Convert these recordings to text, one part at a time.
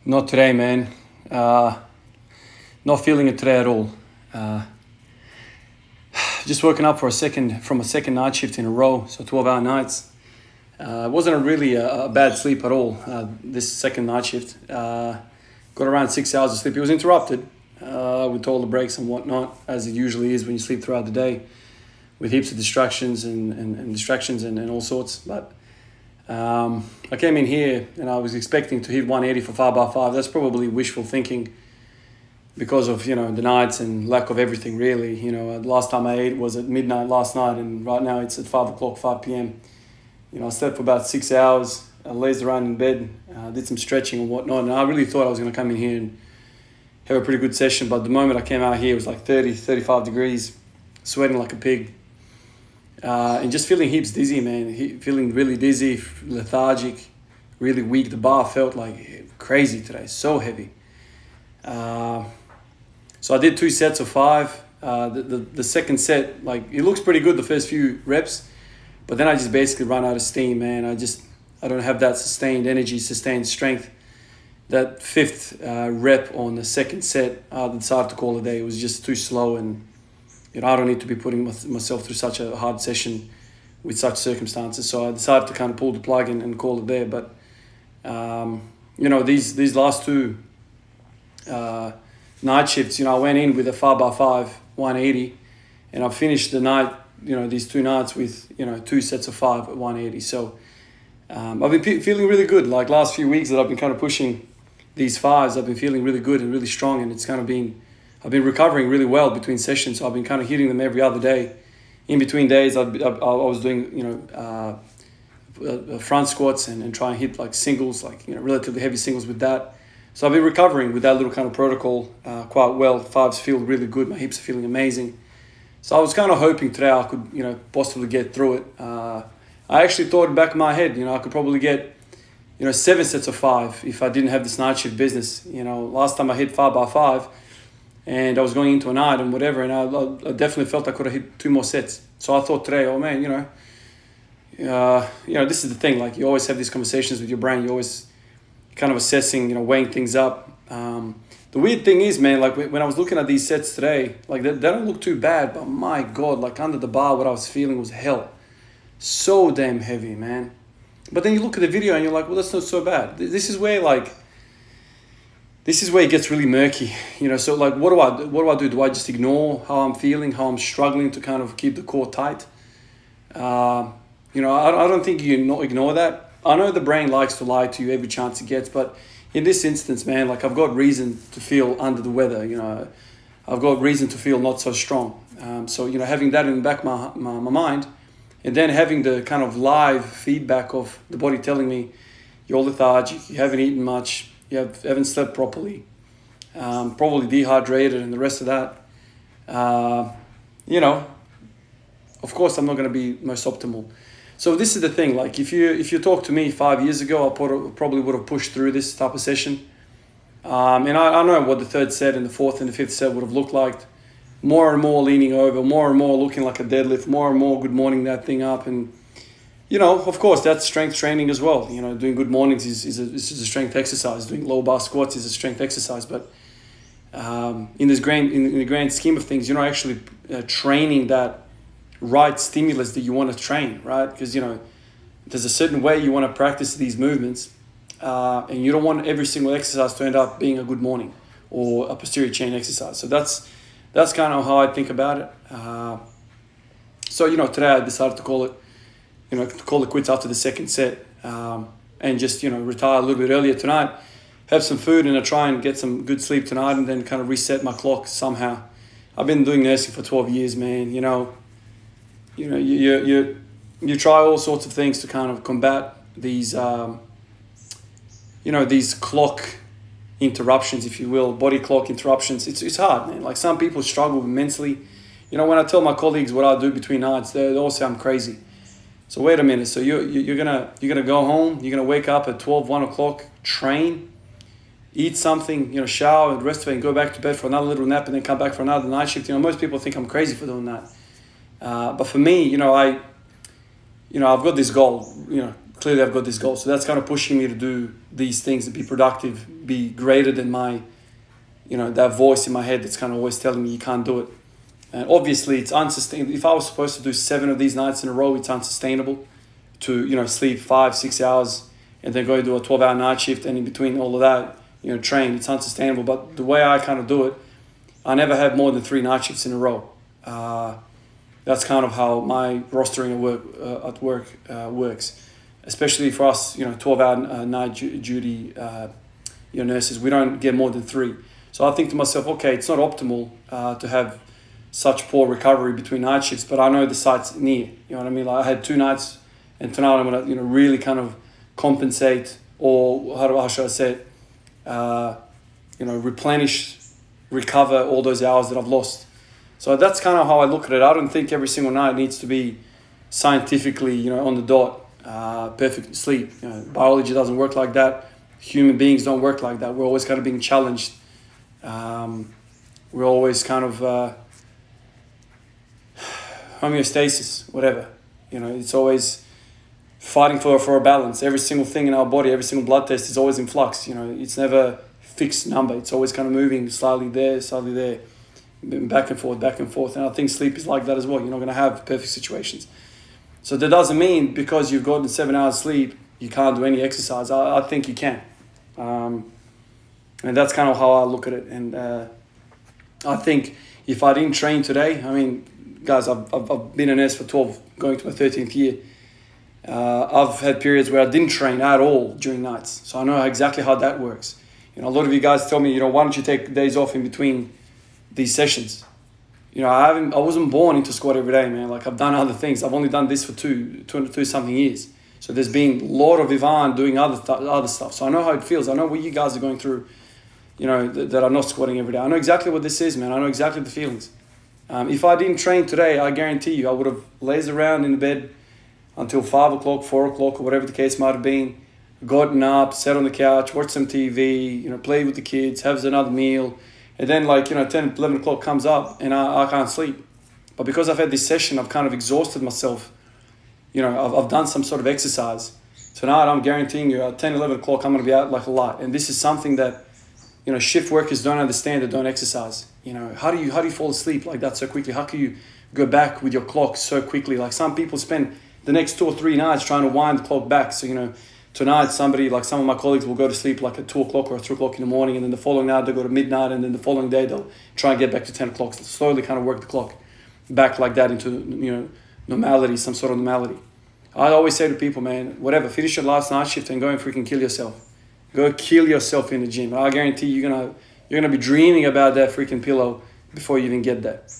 Not today, man. Not feeling it today at all. Just woken up from a second night shift in a row, so 12-hour nights. It wasn't really a bad sleep at all, this second night shift. Got around 6 hours of sleep. It was interrupted with all the breaks and whatnot, as it usually is when you sleep throughout the day, with heaps of distractions and distractions and all sorts. But I came in here and I was expecting to hit 180 for 5x5. That's probably wishful thinking because of, the nights and lack of everything really. Last time I ate was at midnight last night, and right now it's at 5 o'clock, 5 p.m. I slept for about 6 hours. I lazed around in bed, did some stretching and whatnot, and I really thought I was going to come in here and have a pretty good session. But the moment I came out here, it was like 30, 35 degrees, sweating like a pig. And just feeling heaps dizzy, man. Feeling really dizzy, lethargic, really weak. The bar felt like crazy today, so heavy. So I did 2 sets of 5. The second set, it looks pretty good the first few reps, but then I just basically run out of steam, man. I don't have that sustained energy, sustained strength. That 5th rep on the second set, I decided to call it a day. It was just too slow, and I don't need to be putting myself through such a hard session with such circumstances. So I decided to kind of pull the plug and call it there. But, these last 2 night shifts, I went in with a 5x5, 180, and I finished the night, these 2 nights with, 2 sets of 5 at 180. So I've been feeling really good. Like last few weeks that I've been kind of pushing these 5s, I've been feeling really good and really strong, and it's kind of been... I've been recovering really well between sessions. So I've been kind of hitting them every other day. In between days, I was doing, front squats and try and hit singles, relatively heavy singles with that. So I've been recovering with that little kind of protocol quite well. 5s feel really good. My hips are feeling amazing. So I was kind of hoping today I could, possibly get through it. I actually thought back in my head, I could probably get, 7 sets of 5 if I didn't have this night shift business. Last time I hit 5x5, and I was going into a night and whatever, and I definitely felt I could have hit 2 more sets. So I thought today, oh man, this is the thing. You always have these conversations with your brain. You're always kind of assessing, weighing things up. The weird thing is, man, when I was looking at these sets today, they don't look too bad, but my God, under the bar, what I was feeling was hell. So damn heavy, man. But then you look at the video and you're like, well, that's not so bad. This is where it gets really murky, So what do I do? Do I just ignore how I'm feeling, how I'm struggling to kind of keep the core tight? I don't think you ignore that. I know the brain likes to lie to you every chance it gets, but in this instance, man, I've got reason to feel under the weather. I've got reason to feel not so strong. So having that in the back of my mind, and then having the kind of live feedback of the body telling me you're lethargic, you haven't eaten much, you haven't slept properly, probably dehydrated and the rest of that. Of course I'm not going to be most optimal. So this is the thing, if you talked to me 5 years ago, I probably would have pushed through this type of session. And I know what the 3rd set and the 4th and the 5th set would have looked like. More and more leaning over, more and more looking like a deadlift, more and more good morning that thing up. And of course, that's strength training as well. Doing good mornings is a strength exercise. Doing low bar squats is a strength exercise. But in the grand scheme of things, you're not actually training that right stimulus that you want to train, right? Because, there's a certain way you want to practice these movements, and you don't want every single exercise to end up being a good morning or a posterior chain exercise. So that's kind of how I think about it. So, today I decided to call it quits after the second set, and just, retire a little bit earlier tonight, have some food, and I try and get some good sleep tonight, and then kind of reset my clock somehow. I've been doing nursing for 12 years, man. You try all sorts of things to kind of combat these, these clock interruptions, if you will, body clock interruptions. It's hard, man. Some people struggle immensely. When I tell my colleagues what I do between nights, they all say I'm crazy. So wait a minute. So you're gonna go home. You're gonna wake up at 12, 1 o'clock, train, eat something, shower, the rest of it, and go back to bed for another little nap, and then come back for another night shift. Most people think I'm crazy for doing that. But for me, I've got this goal, clearly I've got this goal. So that's kind of pushing me to do these things and be productive, be greater than my, that voice in my head that's kind of always telling me you can't do it. And obviously it's unsustainable. If I was supposed to do 7 of these nights in a row, it's unsustainable to, sleep 5-6 hours and then go do a 12-hour night shift, and in between all of that, train. It's unsustainable. But the way I kind of do it, I never have more than 3 night shifts in a row. That's kind of how my rostering at work works, especially for us, 12-hour night duty nurses. We don't get more than 3. So I think to myself, okay, it's not optimal to have such poor recovery between night shifts, but I know the site's near. You know what I mean? Like I had 2 nights, and tonight I'm gonna really kind of compensate, or how should I say it? Replenish, recover all those hours that I've lost. So that's kind of how I look at it. I don't think every single night needs to be scientifically, on the dot, perfect sleep. Biology doesn't work like that. Human beings don't work like that. We're always kind of being challenged. We're always kind of homeostasis, whatever. It's always fighting for a balance. Every single thing in our body, every single blood test is always in flux. It's never fixed number. It's always kind of moving slightly there, back and forth. And I think sleep is like that as well. You're not going to have perfect situations. So that doesn't mean because you've gotten 7 hours sleep, you can't do any exercise. I think you can. And that's kind of how I look at it. And I think if I didn't train today, guys, I've been a nurse for 12, going to my 13th year. I've had periods where I didn't train at all during nights. So I know exactly how that works. A lot of you guys tell me, why don't you take days off in between these sessions? I wasn't born into squat every day, man. Like I've done other things. I've only done this for two something years. So there's been a lot of Ivan doing other stuff. So I know how it feels. I know what you guys are going through, that are not squatting every day. I know exactly what this is, man. I know exactly the feelings. If I didn't train today, I guarantee you I would have lazed around in the bed until 5 o'clock, 4 o'clock, or whatever the case might have been. Gotten up, sat on the couch, watched some TV, played with the kids, have another meal. And then 10, 11 o'clock comes up and I can't sleep. But because I've had this session, I've kind of exhausted myself. I've done some sort of exercise. Tonight, I'm guaranteeing you at 10, 11 o'clock, I'm going to be out like a light. And this is something that, shift workers don't understand, that don't exercise. How do you fall asleep like that so quickly? How can you go back with your clock so quickly? Like some people spend the next 2 or 3 nights trying to wind the clock back. So, tonight some of my colleagues will go to sleep like at 2 o'clock or 3 o'clock in the morning, and then the following night they go to midnight, and then the following day they'll try and get back to 10 o'clock. So slowly kind of work the clock back like that into, normality, some sort of normality. I always say to people, man, whatever, finish your last night shift and go and freaking kill yourself. Go kill yourself in the gym. I guarantee you're gonna be dreaming about that freaking pillow before you even get that.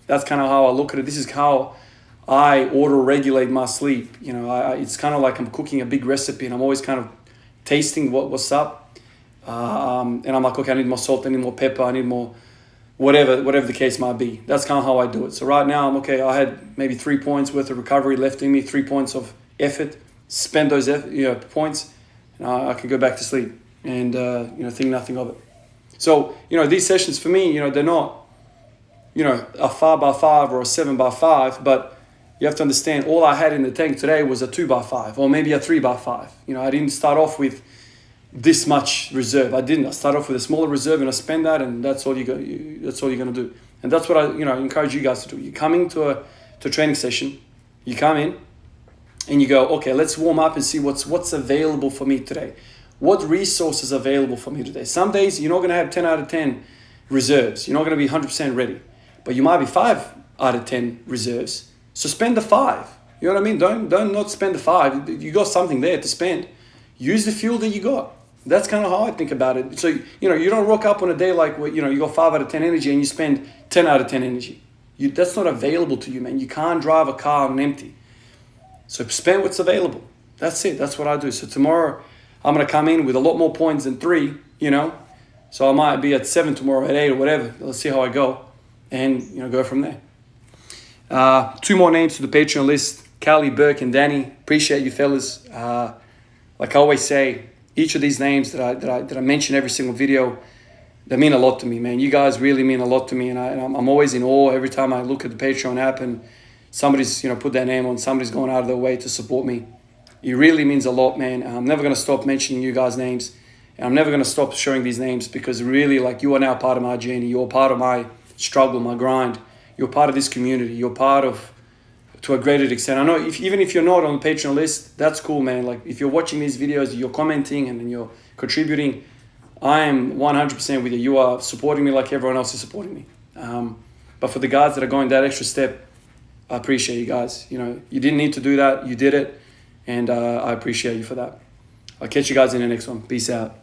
That's kind of how I look at it. This is how I auto-regulate my sleep. It's kind of like I'm cooking a big recipe, and I'm always kind of tasting what's up. And I'm like, okay, I need more salt, I need more pepper, I need more whatever the case might be. That's kind of how I do it. So right now I'm okay. I had maybe 3 points worth of recovery left in me, 3 points of effort. Spend those points, and I can go back to sleep and think nothing of it. So these sessions for me, they're not a 5x5 or a 7x5, but you have to understand, all I had in the tank today was a 2x5 or maybe a 3x5. I didn't start off with this much reserve. I started off with a smaller reserve, and I spend that, and that's all you're gonna do. And that's what I encourage you guys to do. You're coming to a training session, you come in and you go, okay, let's warm up and see what's available for me today. What resources are available for me today? Some days you're not gonna have 10 out of 10 reserves. You're not gonna be 100% ready, but you might be 5 out of 10 reserves. So spend the 5. You know what I mean? Don't not spend the 5. You got something there to spend. Use the fuel that you got. That's kind of how I think about it. So, you don't rock up on a day like, you got 5 out of 10 energy and you spend 10 out of 10 energy. That's not available to you, man. You can't drive a car on empty. So spend what's available. That's it. That's what I do. So tomorrow I'm going to come in with a lot more points than 3, So I might be at 7 tomorrow, at 8 or whatever. Let's see how I go and, go from there. 2 more names to the Patreon list: Callie, Burke, and Danny. Appreciate you fellas. Like I always say, each of these names that I mention every single video, they mean a lot to me, man. You guys really mean a lot to me, and I'm always in awe every time I look at the Patreon app and somebody's put their name on, somebody's going out of their way to support me. It really means a lot, man. I'm never going to stop mentioning you guys' names. And I'm never going to stop showing these names, because really, like, you are now part of my journey. You're part of my struggle, my grind. You're part of this community. You're part of, to a greater extent. I know even if you're not on the Patreon list, that's cool, man. Like, if you're watching these videos, you're commenting and you're contributing, I am 100% with you. You are supporting me like everyone else is supporting me. But for the guys that are going that extra step, I appreciate you guys. You know, you didn't need to do that. You did it. And I appreciate you for that. I'll catch you guys in the next one. Peace out.